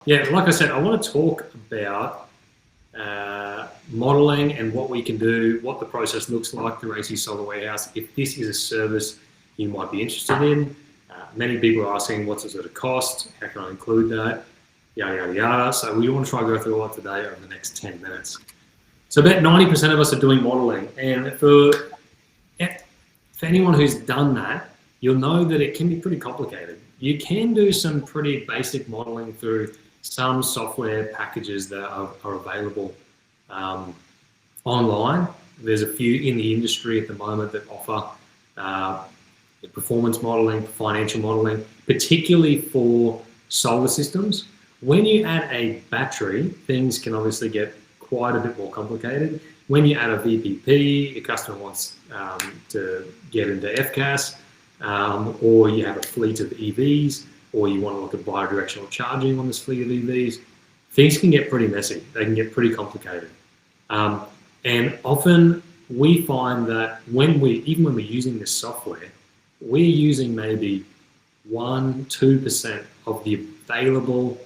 Yeah, like I said, I want to talk about modeling and what we can do, what the process looks like through AC Solar Warehouse. If this is a service you might be interested in, many people are asking what's it sort of cost, how can I include that, yada, yada, yada. So we want to try and go through all that today over the next 10 minutes. So about 90% of us are doing modeling, and for anyone who's done that, you'll know that it can be pretty complicated. You can do some pretty basic modeling through some software packages that are available online. There's a few in the industry at the moment that offer performance modeling, financial modeling, particularly for solar systems. When you add a battery, things can obviously get quite a bit more complicated. When you add a VPP, your customer wants to get into FCAS, or you have a fleet of EVs, or you want to look at bidirectional charging on this fleet of EVs, things can get pretty messy. They can get pretty complicated. And often we find that even when we're using this software, we're using maybe 1-2% of the available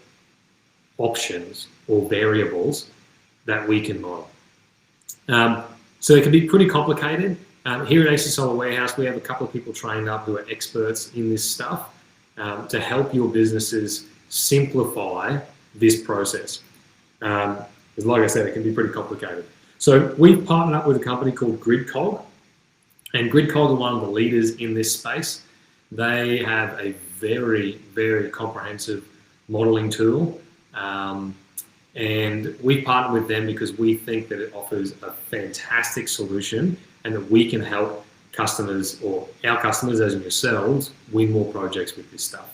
options or variables that we can model. So it can be pretty complicated. Here at AC Solar Warehouse, we have a couple of people trained up who are experts in this stuff to help your businesses simplify this process. Because like I said, it can be pretty complicated. So we've partnered up with a company called GridCog, and GridCog are one of the leaders in this space. They have a very, very comprehensive modeling tool. And we partner with them because we think that it offers a fantastic solution and that we can help customers, or our customers as in yourselves, win more projects with this stuff.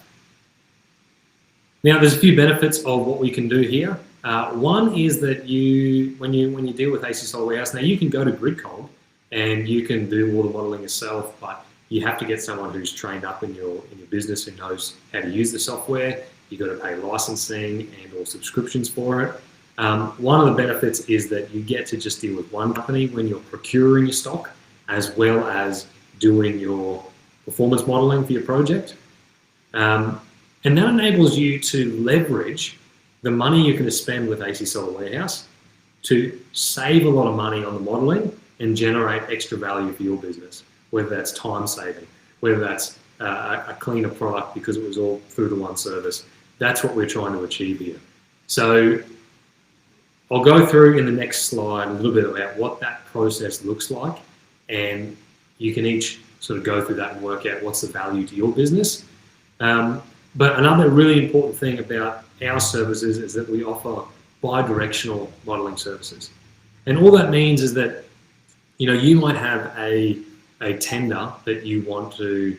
Now, there's a few benefits of what we can do here. One is that when you deal with AC Solar Warehouse, now you can go to GridCog and you can do all the modeling yourself, but you have to get someone who's trained up in your business who knows how to use the software. You've got to pay licensing and or subscriptions for it. One of the benefits is that you get to just deal with one company when you're procuring your stock, as well as doing your performance modeling for your project. And that enables you to leverage the money you're going to spend with AC Solar Warehouse to save a lot of money on the modeling and generate extra value for your business, whether that's time saving, whether that's a cleaner product because it was all through the one service. That's what we're trying to achieve here. So I'll go through in the next slide a little bit about what that process looks like, and you can each sort of go through that and work out what's the value to your business. But another really important thing about our services is that we offer bi-directional modeling services. And all that means is that, you might have a tender that you want to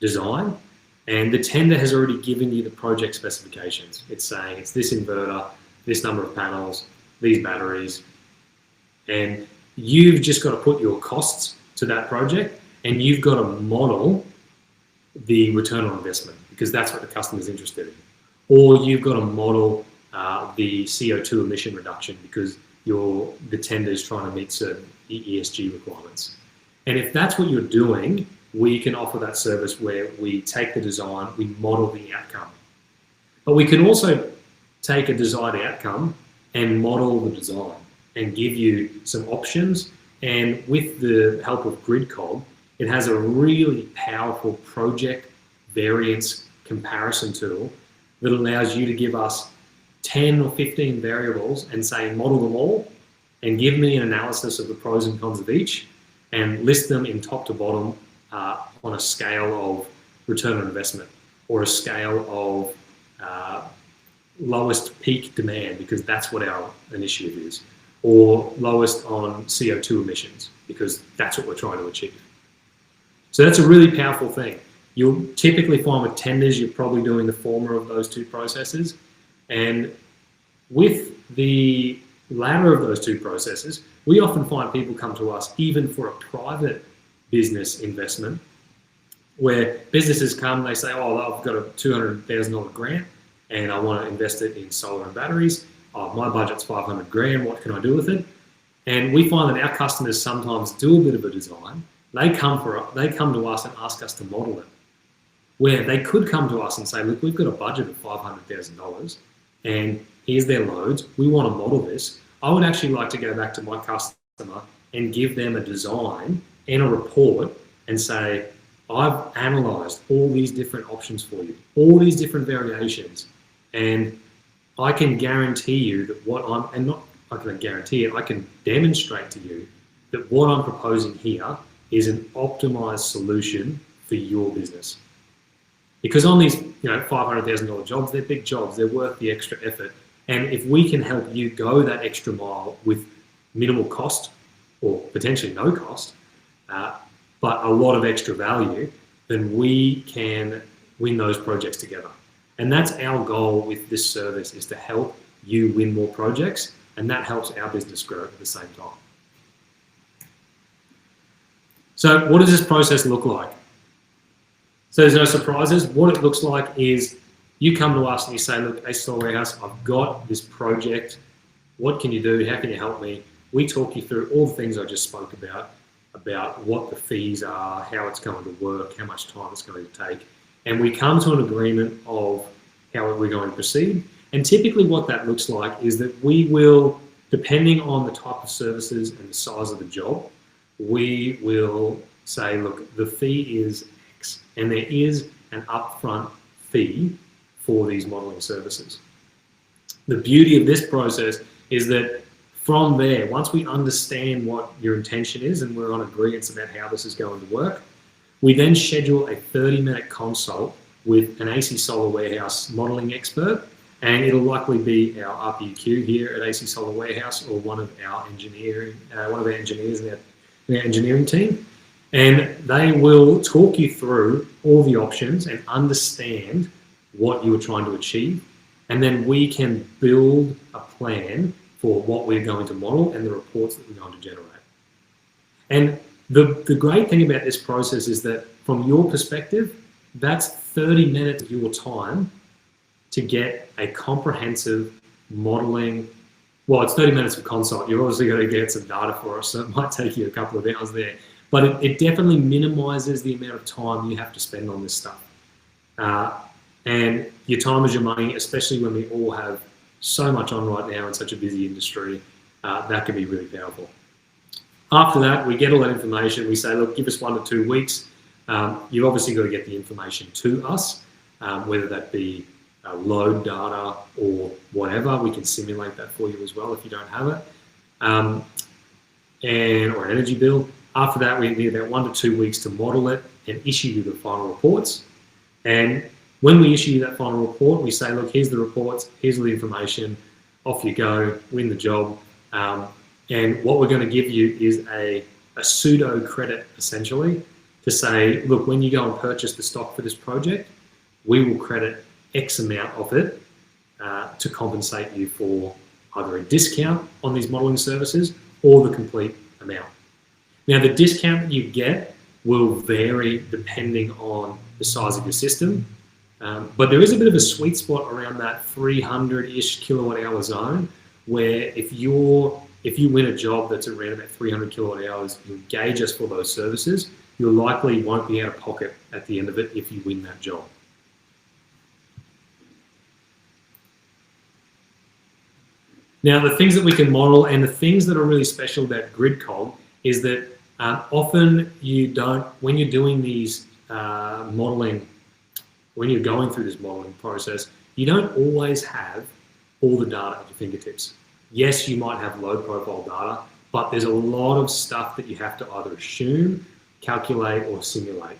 design, and the tender has already given you the project specifications. It's saying it's this inverter, this number of panels, these batteries, and you've just got to put your costs to that project, and you've got to model the return on investment because that's what the customer's interested in. Or you've got to model the CO2 emission reduction because the tender is trying to meet certain ESG requirements. And if that's what you're doing, we can offer that service where we take the design, we model the outcome. But we can also take a desired outcome and model the design and give you some options. And with the help of GridCog, it has a really powerful project variance comparison tool that allows you to give us 10 or 15 variables and say, model them all and give me an analysis of the pros and cons of each and list them in top to bottom on a scale of return on investment or a scale of lowest peak demand, because that's what our initiative is, or lowest on CO2 emissions, because that's what we're trying to achieve. So that's a really powerful thing. You'll typically find with tenders, you're probably doing the former of those two processes. And with the latter of those two processes, we often find people come to us even for a private business investment, where businesses come, they say, oh, I've got a $200,000 grant and I want to invest it in solar and batteries. Oh, my budget's $500,000, what can I do with it? And we find that our customers sometimes do a bit of a design. They come to us and ask us to model it, where they could come to us and say, look, we've got a budget of $500,000 and here's their loads. We want to model this. I would actually like to go back to my customer and give them a design and a report and say, I've analysed all these different options for you, all these different variations, and I can guarantee you that I can guarantee it, I can demonstrate to you that what I'm proposing here is an optimized solution for your business. Because on these, $500,000 jobs, they're big jobs, they're worth the extra effort. And if we can help you go that extra mile with minimal cost or potentially no cost, but a lot of extra value, then we can win those projects together. And that's our goal with this service, is to help you win more projects, and that helps our business grow at the same time. So what does this process look like? So there's no surprises. What it looks like is you come to us and you say, look, ACSol Warehouse, I've got this project. What can you do? How can you help me? We talk you through all the things I just spoke about what the fees are, how it's going to work, how much time it's going to take. And we come to an agreement of how we're going to proceed. And typically what that looks like is that we will, depending on the type of services and the size of the job, we will say, look, the fee is X, and there is an upfront fee for these modeling services. The beauty of this process is that from there, once we understand what your intention is and we're on agreement about how this is going to work, we then schedule a 30-minute consult with an AC Solar Warehouse modeling expert, and it'll likely be our RPQ here at AC Solar Warehouse or one of our engineers in our engineering team, and they will talk you through all the options and understand what you are trying to achieve, and then we can build a plan for what we're going to model and the reports that we're going to generate. And the great thing about this process is that from your perspective, that's 30 minutes of your time to get a comprehensive modeling. Well, it's 30 minutes of consult. You're obviously going to get some data for us, so it might take you a couple of hours there. But it definitely minimizes the amount of time you have to spend on this stuff. And your time is your money, especially when we all have so much on right now in such a busy industry. That can be really powerful. After that, we get all that information. We say, look, give us 1 to 2 weeks. You've obviously got to get the information to us, whether that be load data or whatever. We can simulate that for you as well if you don't have it, or an energy bill. After that, we need about 1 to 2 weeks to model it and issue you the final reports. And when we issue you that final report, we say, look, here's the reports, here's all the information, off you go, win the job. And what we're going to give you is a pseudo credit, essentially, to say, look, when you go and purchase the stock for this project, we will credit X amount of it to compensate you for either a discount on these modeling services or the complete amount. Now, the discount that you get will vary depending on the size of your system, but there is a bit of a sweet spot around that 300-ish kilowatt hour zone, where if you win a job that's around about 300 kilowatt hours, you engage us for those services, you likely won't be out of pocket at the end of it if you win that job. Now, the things that we can model and the things that are really special about GridCog is that often you don't, when you're doing these modeling, when you're going through this modeling process, you don't always have all the data at your fingertips. Yes, you might have load profile data, but there's a lot of stuff that you have to either assume, calculate, or simulate.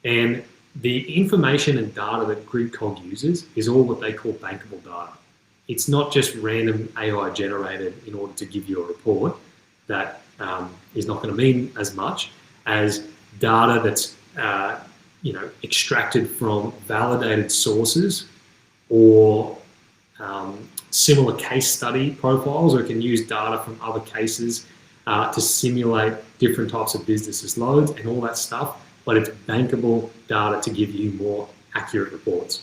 And the information and data that GridCog uses is all what they call bankable data. It's not just random AI generated in order to give you a report that is not going to mean as much as data that's extracted from validated sources or similar case study profiles, or can use data from other cases to simulate different types of businesses' loads and all that stuff, but it's bankable data to give you more accurate reports.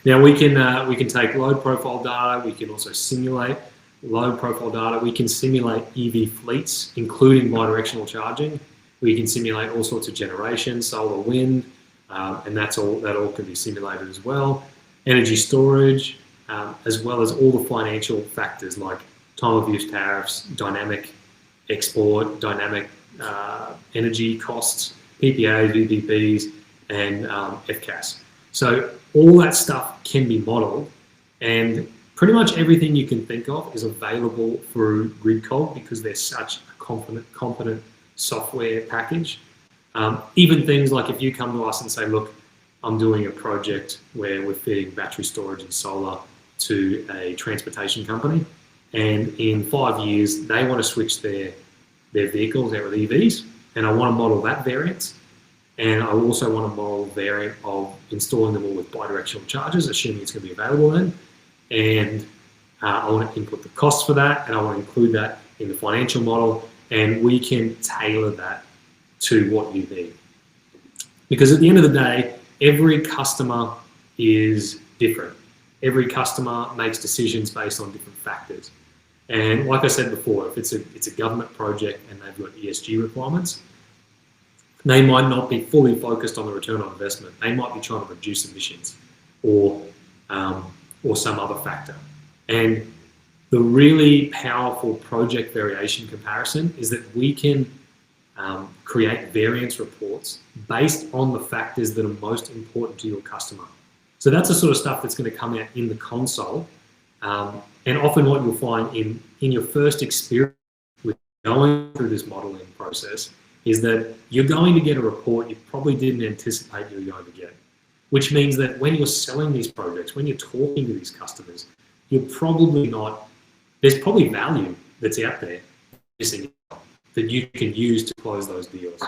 Now we can take load profile data, we can also simulate load profile data, we can simulate EV fleets, including bidirectional charging, we can simulate all sorts of generation, solar, wind, and that all can be simulated as well. Energy storage, as well as all the financial factors like time of use tariffs, dynamic export, dynamic energy costs, PPAs, VPPs, and FCAS. So all that stuff can be modeled, and pretty much everything you can think of is available through GridCog because they're such a competent software package. Even things like if you come to us and say, look, I'm doing a project where we're fitting battery storage and solar to a transportation company, and in 5 years they want to switch their vehicles out with EVs, and I want to model that variance, and I also want to model the variant of installing them all with bidirectional chargers, assuming it's going to be available then, and I want to input the costs for that, and I want to include that in the financial model, and we can tailor that to what you need. Because at the end of the day, every customer is different. Every customer makes decisions based on different factors. And like I said before, if it's a government project and they've got ESG requirements, they might not be fully focused on the return on investment. They might be trying to reduce emissions or some other factor. And the really powerful project variation comparison is that we can create variance reports based on the factors that are most important to your customer. So that's the sort of stuff that's going to come out in the console. And often what you'll find in your first experience with going through this modeling process is that you're going to get a report you probably didn't anticipate you were going to get, which means that when you're selling these projects, when you're talking to these customers, you're probably not, there's probably value that's out there missing that you can use to close those deals.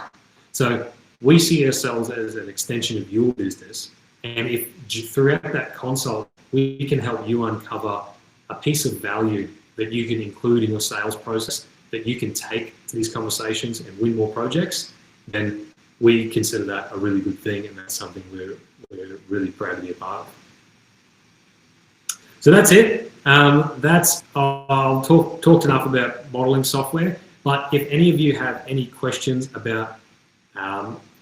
So we see ourselves as an extension of your business, and if throughout that console we can help you uncover a piece of value that you can include in your sales process that you can take to these conversations and win more projects, then we consider that a really good thing, and that's something we're really proud to be a part of. So that's it. I'll talked enough about modeling software, but if any of you have any questions about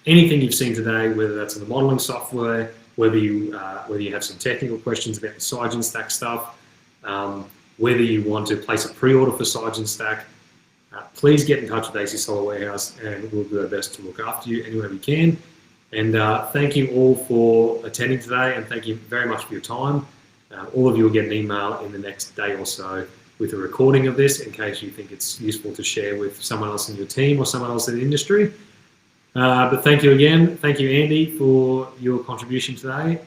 anything you've seen today, whether that's in the modeling software, whether you have some technical questions about the Sigen Stack stuff, whether you want to place a pre-order for Sigen Stack, please get in touch with AC Solar Warehouse, and we'll do our best to look after you any way we can. And thank you all for attending today, and thank you very much for your time. All of you will get an email in the next day or so with a recording of this in case you think it's useful to share with someone else in your team or someone else in the industry. But thank you again. Thank you, Andy, for your contribution today.